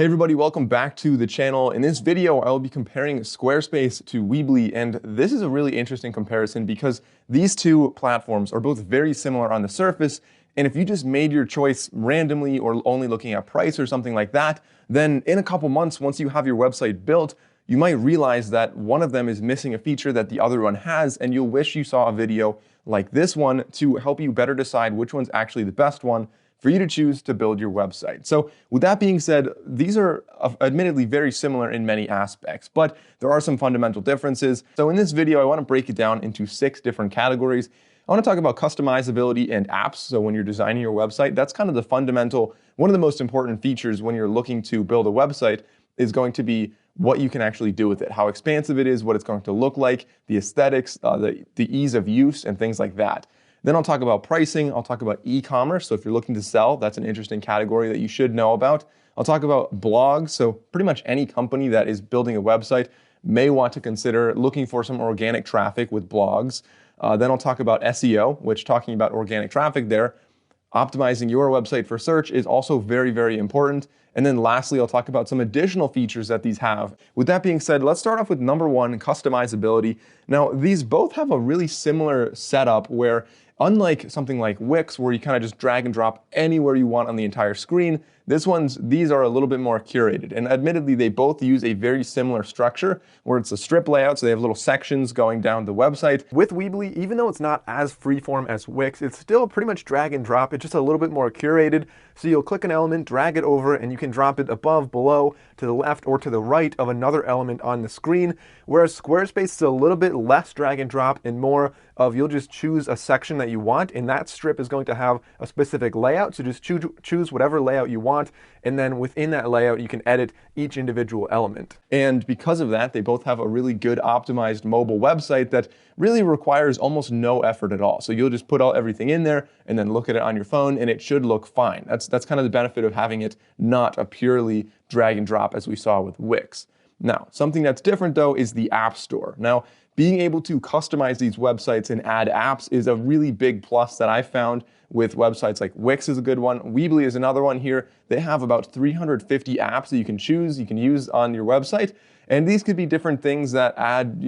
Hey everybody, welcome back to the channel. In this video, I will be comparing Squarespace to Weebly, and this is a really interesting comparison because these two platforms are both very similar on the surface, and if you just made your choice randomly or only looking at price or something like that, then in a couple months, once you have your website built, you might realize that one of them is missing a feature that the other one has, and you'll wish you saw a video like this one to help you better decide which one's actually the best one for you to choose to build your website. So with that being said, these are admittedly very similar in many aspects, but there are some fundamental differences. So in this video, I want to break it down into 6 different categories. I want to talk about customizability and apps. So when you're designing your website, that's kind of the fundamental, one of the most important features when you're looking to build a website is going to be what you can actually do with it, how expansive it is, what it's going to look like, the aesthetics, the ease of use, and things like that. Then I'll talk about pricing, I'll talk about e-commerce. So if you're looking to sell, that's an interesting category that you should know about. I'll talk about blogs. So pretty much any company that is building a website may want to consider looking for some organic traffic with blogs. Then I'll talk about SEO, which talking about organic traffic there, optimizing your website for search is also very, very important. And then lastly, I'll talk about some additional features that these have. With that being said, let's start off with number 1, customizability. Now, these both have a really similar setup where unlike something like Wix, where you kind of just drag and drop anywhere you want on the entire screen, these are a little bit more curated. And admittedly, they both use a very similar structure where it's a strip layout, so they have little sections going down the website. With Weebly, even though it's not as freeform as Wix, it's still pretty much drag and drop. It's just a little bit more curated. So you'll click an element, drag it over, and you can drop it above, below, to the left, or to the right of another element on the screen. Whereas Squarespace is a little bit less drag and drop and more of you'll just choose a section that you want, and that strip is going to have a specific layout. So just choose whatever layout you want. And then within that layout, you can edit each individual element. And because of that, they both have a really good optimized mobile website that really requires almost no effort at all. So you'll just put everything in there and then look at it on your phone and it should look fine. That's kind of the benefit of having it not a purely drag and drop as we saw with Wix. Now, something that's different though is the App Store. Now, being able to customize these websites and add apps is a really big plus that I found with websites like Wix is a good one. Weebly is another one here. They have about 350 apps that you can choose, you can use on your website. And these could be different things that add,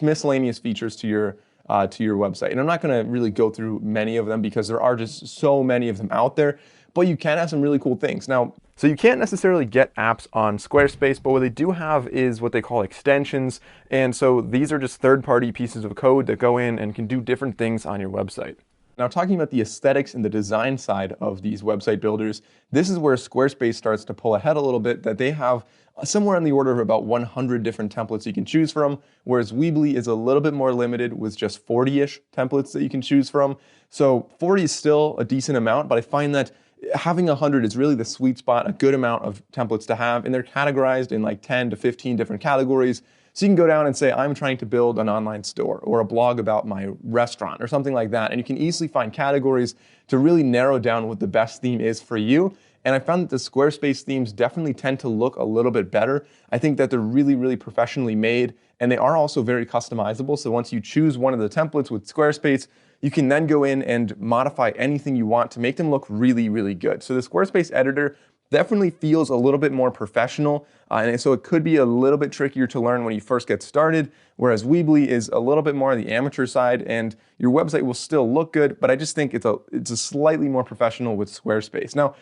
miscellaneous features to your website. And I'm not going to really go through many of them because there are just so many of them out there, but you can have some really cool things. Now, so you can't necessarily get apps on Squarespace, but what they do have is what they call extensions. And so these are just third-party pieces of code that go in and can do different things on your website. Now, talking about the aesthetics and the design side of these website builders, this is where Squarespace starts to pull ahead a little bit, that they have somewhere in the order of about 100 different templates you can choose from, whereas Weebly is a little bit more limited with just 40-ish templates that you can choose from. So 40 is still a decent amount, but I find that having 100 is really the sweet spot, a good amount of templates to have, and they're categorized in like 10 to 15 different categories. So you can go down and say, I'm trying to build an online store or a blog about my restaurant or something like that. And you can easily find categories to really narrow down what the best theme is for you. And I found that the Squarespace themes definitely tend to look a little bit better. I think that they're really, really professionally made, and they are also very customizable. So once you choose one of the templates with Squarespace, you can then go in and modify anything you want to make them look really, really good. So the Squarespace editor definitely feels a little bit more professional, and so it could be a little bit trickier to learn when you first get started, whereas Weebly is a little bit more on the amateur side, and your website will still look good, but I just think it's a slightly more professional with Squarespace. Now,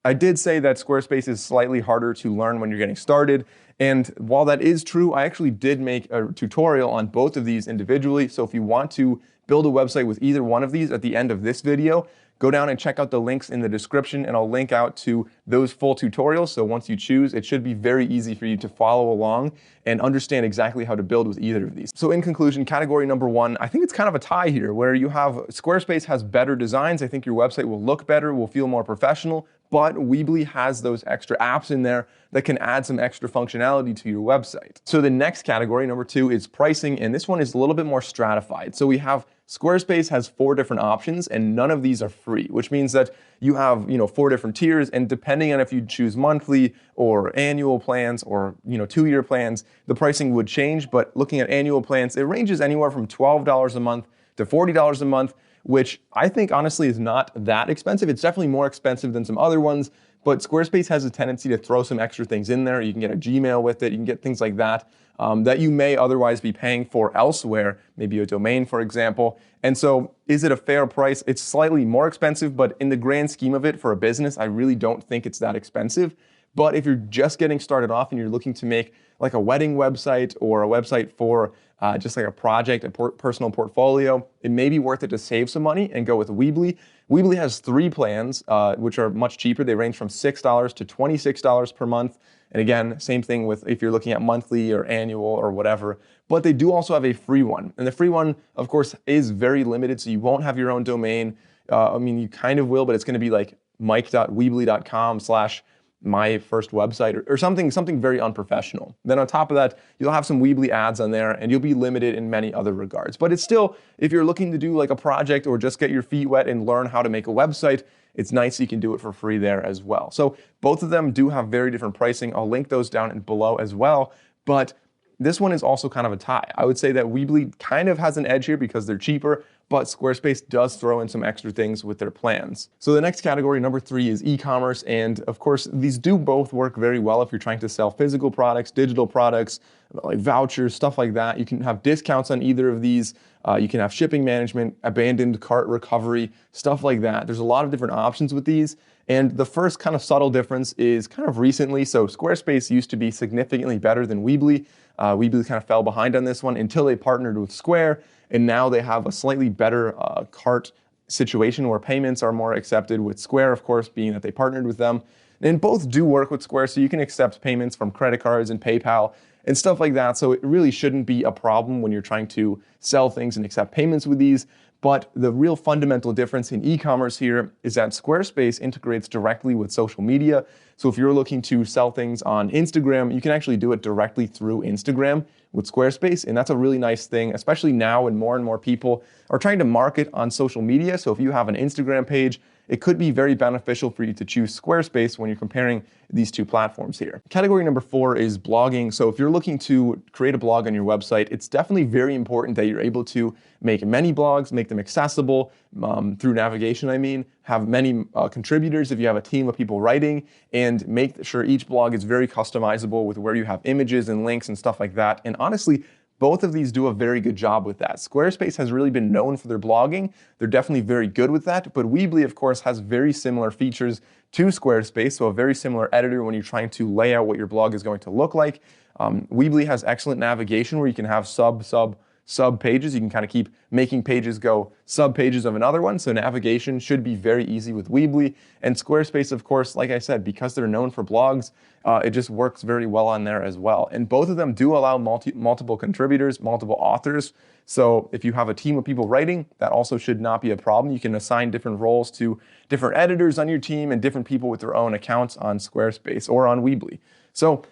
I did say that Squarespace is slightly harder to learn when you're getting started, and while that is true, I actually did make a tutorial on both of these individually, so if you want to build a website with either one of these at the end of this video, go down and check out the links in the description, and I'll link out to those full tutorials. So once you choose, it should be very easy for you to follow along and understand exactly how to build with either of these. So in conclusion, category number 1, I think it's kind of a tie here where you have Squarespace has better designs. I think your website will look better, will feel more professional, but Weebly has those extra apps in there that can add some extra functionality to your website. So the next category, number 2, is pricing, and this one is a little bit more stratified. So we have Squarespace has 4 different options, and none of these are free, which means that you have 4 different tiers, and depending on if you choose monthly or annual plans or 2-year plans, the pricing would change. But looking at annual plans, it ranges anywhere from $12 a month to $40 a month, which I think honestly is not that expensive. It's definitely more expensive than some other ones, but Squarespace has a tendency to throw some extra things in there. You can get a Gmail with it, you can get things like that that you may otherwise be paying for elsewhere, maybe a domain, for example. And so is it a fair price? It's slightly more expensive, but in the grand scheme of it for a business, I really don't think it's that expensive. But if you're just getting started off and you're looking to make like a wedding website or a website for just like a project, a personal portfolio, it may be worth it to save some money and go with Weebly. Weebly has 3 plans, which are much cheaper. They range from $6 to $26 per month. And again, same thing with if you're looking at monthly or annual or whatever. But they do also have a free one. And the free one, of course, is very limited, so you won't have your own domain. I mean, you kind of will, but it's going to be like mike.weebly.com/my-first-website or something very unprofessional. Then on top of that, you'll have some Weebly ads on there and you'll be limited in many other regards. But it's still, if you're looking to do like a project or just get your feet wet and learn how to make a website, it's nice you can do it for free there as well. So both of them do have very different pricing. I'll link those down below as well. But this one is also kind of a tie. I would say that Weebly kind of has an edge here because they're cheaper, but Squarespace does throw in some extra things with their plans. So the next category, number 3, is e-commerce. And of course, these do both work very well if you're trying to sell physical products, digital products, like vouchers, stuff like that. You can have discounts on either of these. You can have shipping management, abandoned cart recovery, stuff like that. There's a lot of different options with these. And the first kind of subtle difference is kind of recently. So Squarespace used to be significantly better than Weebly. Weebly kind of fell behind on this one until they partnered with Square. And now they have a slightly better cart situation where payments are more accepted with Square, of course, being that they partnered with them. And both do work with Square, so you can accept payments from credit cards and PayPal and stuff like that. So it really shouldn't be a problem when you're trying to sell things and accept payments with these. But the real fundamental difference in e-commerce here is that Squarespace integrates directly with social media. So if you're looking to sell things on Instagram, you can actually do it directly through Instagram with Squarespace. And that's a really nice thing, especially now when more and more people are trying to market on social media. So if you have an Instagram page, it could be very beneficial for you to choose Squarespace when you're comparing these two platforms here. Category number 4 is blogging. So if you're looking to create a blog on your website, it's definitely very important that you're able to make many blogs, make them accessible through navigation, have many contributors if you have a team of people writing, and make sure each blog is very customizable with where you have images and links and stuff like that. And honestly, both of these do a very good job with that. Squarespace has really been known for their blogging. They're definitely very good with that, but Weebly, of course, has very similar features to Squarespace, so a very similar editor when you're trying to lay out what your blog is going to look like. Weebly has excellent navigation where you can have sub pages. You can kind of keep making pages go sub pages of another one. So navigation should be very easy with Weebly. And Squarespace, of course, like I said, because they're known for blogs, it just works very well on there as well. And both of them do allow multiple contributors, multiple authors. So if you have a team of people writing, that also should not be a problem. You can assign different roles to different editors on your team and different people with their own accounts on Squarespace or on Weebly. So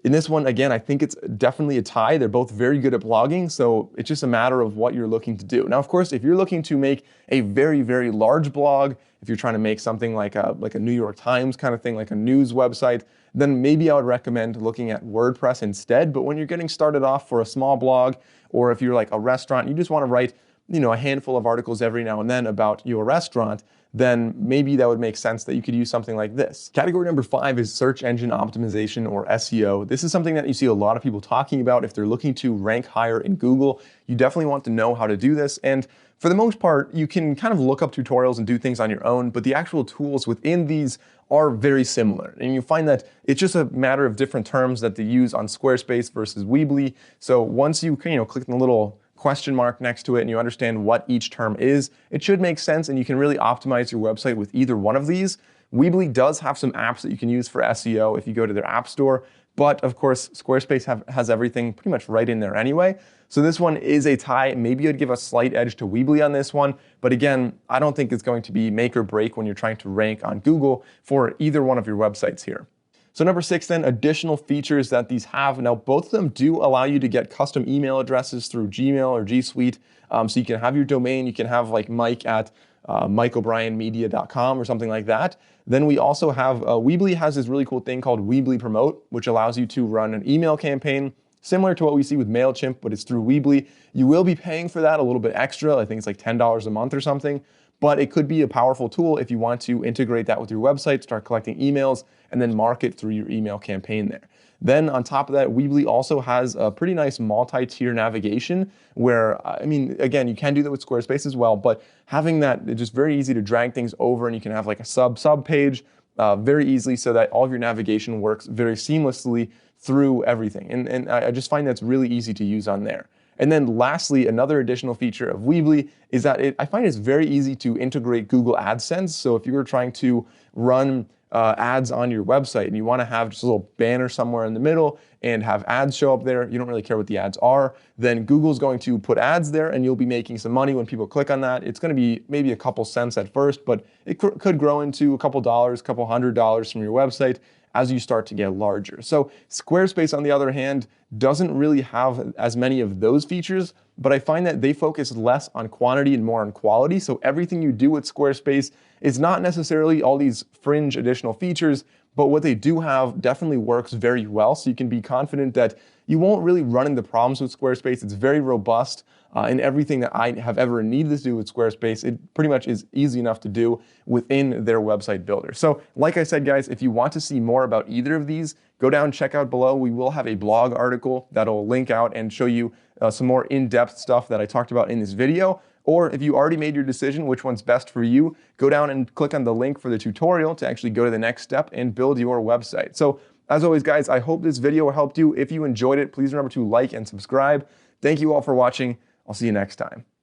in this one, again, I think it's definitely a tie. They're both very good at blogging, so it's just a matter of what you're looking to do. Now, of course, if you're looking to make a very, very large blog, if you're trying to make something like a New York Times kind of thing, like a news website, then maybe I would recommend looking at WordPress instead. But when you're getting started off for a small blog, or if you're like a restaurant, you just want to write, a handful of articles every now and then about your restaurant, then maybe that would make sense that you could use something like this. Category number 5 is search engine optimization, or SEO. This is something that you see a lot of people talking about. If they're looking to rank higher in Google, you definitely want to know how to do this. And for the most part, you can kind of look up tutorials and do things on your own, but the actual tools within these are very similar. And you find that it's just a matter of different terms that they use on Squarespace versus Weebly. So once you click the little question mark next to it and you understand what each term is, it should make sense and you can really optimize your website with either one of these. Weebly does have some apps that you can use for SEO if you go to their app store, but of course Squarespace has everything pretty much right in there anyway. So this one is a tie. Maybe I'd give a slight edge to Weebly on this one, but again, I don't think it's going to be make or break when you're trying to rank on Google for either one of your websites here. So number 6 then, additional features that these have. Now, both of them do allow you to get custom email addresses through Gmail or G Suite. So you can have your domain, you can have like Mike at mikeobryanmedia.com or something like that. Then we also have, Weebly has this really cool thing called Weebly Promote, which allows you to run an email campaign similar to what we see with MailChimp, but it's through Weebly. You will be paying for that a little bit extra. I think it's like $10 a month or something. but it could be a powerful tool if you want to integrate that with your website, start collecting emails, and then market through your email campaign there. Then on top of that, Weebly also has a pretty nice multi-tier navigation where, I mean, again, you can do that with Squarespace as well, but having that, it's just very easy to drag things over, and you can have like a sub page very easily so that all of your navigation works very seamlessly through everything. And I just find that's really easy to use on there. And then lastly, another additional feature of Weebly is that I find it's very easy to integrate Google Adsense. So if you were trying to run ads on your website and you want to have just a little banner somewhere in the middle and have ads show up there, you don't really care what the ads are, then Google's going to put ads there and you'll be making some money when people click on that. It's going to be maybe a couple cents at first, but it could grow into a couple dollars, couple $100 from your website as you start to get larger. So Squarespace, on the other hand, doesn't really have as many of those features, but I find that they focus less on quantity and more on quality. So everything you do with Squarespace is not necessarily all these fringe additional features, but what they do have definitely works very well. So you can be confident that you won't really run into problems with Squarespace. It's very robust. And everything that I have ever needed to do with Squarespace, it pretty much is easy enough to do within their website builder. So like I said, guys, if you want to see more about either of these, go down, check out below. We will have a blog article that'll link out and show you some more in-depth stuff that I talked about in this video. Or if you already made your decision which one's best for you, go down and click on the link for the tutorial to actually go to the next step and build your website. So as always, guys, I hope this video helped you. If you enjoyed it, please remember to like and subscribe. Thank you all for watching. I'll see you next time.